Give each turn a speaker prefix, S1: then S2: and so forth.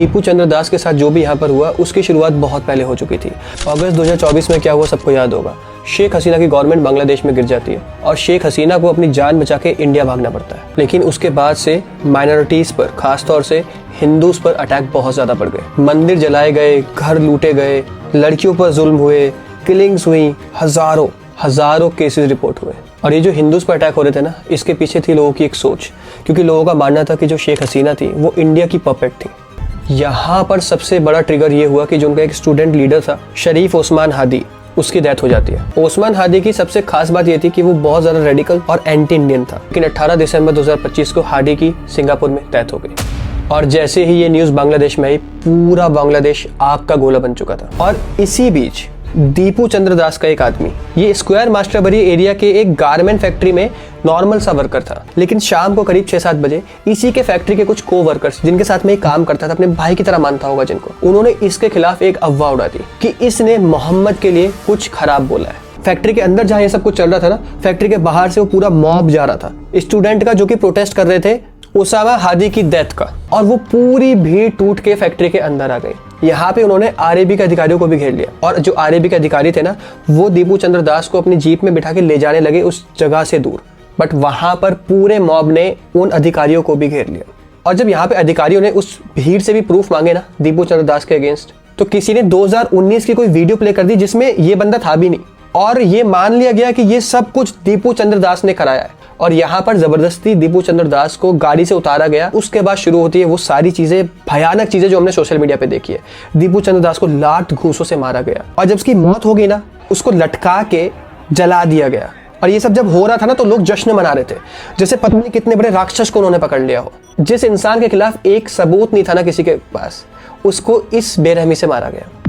S1: दीपू चंद्र दास के साथ जो भी यहाँ पर हुआ उसकी शुरुआत बहुत पहले हो चुकी थी। अगस्त 2024 में क्या हुआ सबको याद होगा। शेख हसीना की गवर्नमेंट बांग्लादेश में गिर जाती है और शेख हसीना को अपनी जान बचा के इंडिया भागना पड़ता है। लेकिन उसके बाद से माइनॉरिटीज पर, खासतौर से हिंदूज पर अटैक बहुत ज्यादा बढ़ गए। मंदिर जलाए गए, घर लूटे गए, लड़कियों पर जुल्म हुए, किलिंग्स हुई, हजारों केसेस रिपोर्ट हुए। और ये जो हिंदूज पर अटैक हो रहे थे ना, इसके पीछे थी लोगों की एक सोच, क्योंकि लोगों का मानना था कि जो शेख हसीना थी वो इंडिया की पपेट थी। यहाँ पर सबसे बड़ा ट्रिगर ये हुआ कि जो उनका एक स्टूडेंट लीडर था, शरीफ ओस्मान हादी, उसकी डेथ हो जाती है। ओस्मान हादी की सबसे खास बात ये थी कि वो बहुत ज्यादा रेडिकल और एंटी इंडियन था। लेकिन 18 दिसंबर 2025 को हादी की सिंगापुर में डेथ हो गई। और जैसे ही ये न्यूज़ बांग्लादेश में आई, पूरा बांग्लादेश आग का गोला बन चुका था। और इसी बीच दीपू चंद्र दास का एक आदमी, ये स्क्वायर मास्टरबरी एरिया के एक गारमेंट फैक्ट्री में नॉर्मल सा वर्कर था। लेकिन शाम को करीब 6-7 बजे इसी के फैक्ट्री के कुछ को वर्कर्स, जिनके साथ में काम करता था, अपने भाई की तरह मानता होगा जिनको, उन्होंने इसके खिलाफ एक अफवाह उड़ा दी कि इसने मोहम्मद के लिए कुछ खराब बोला है। फैक्ट्री के अंदर जहाँ ये सब कुछ चल रहा था ना, फैक्ट्री के बाहर से वो पूरा मॉब जा रहा था स्टूडेंट का, जो कि प्रोटेस्ट कर रहे थे उसामा हादी की डेथ का। और वो पूरी भीड़ टूट के फैक्ट्री के अंदर आ गई। यहाँ पे उन्होंने आरएबी के अधिकारियों को भी घेर लिया। और जो आरएबी के अधिकारी थे ना, वो दीपू चंद्र दास को अपनी जीप में बिठा के ले जाने लगे उस जगह से दूर। बट वहां पर पूरे मॉब ने उन अधिकारियों को भी घेर लिया। और जब यहाँ पे अधिकारियों ने उस भीड़ से भी प्रूफ मांगे ना दीपू चंद्र दास के अगेंस्ट, तो किसी ने 2019 की कोई वीडियो प्ले कर दी जिसमें ये बंदा था भी नहीं। और ये मान लिया गया कि ये सब कुछ दीपू चंद्र दास ने कराया है। और यहाँ पर जबरदस्ती दीपू चंद्र दास को गाड़ी से उतारा गया। उसके बाद शुरू होती है वो सारी चीजें, भयानक चीजें जो हमने सोशल मीडिया पे देखी है। दीपू चंद्र दास को लात घूंसों से मारा गया और जब उसकी मौत हो गई ना, उसको लटका के जला दिया गया। और ये सब जब हो रहा था ना, तो लोग जश्न मना रहे थे, जैसे पता नहीं कितने बड़े राक्षस को उन्होंने पकड़ लिया हो। जिस इंसान के खिलाफ एक सबूत नहीं था ना किसी के पास, उसको इस बेरहमी से मारा गया।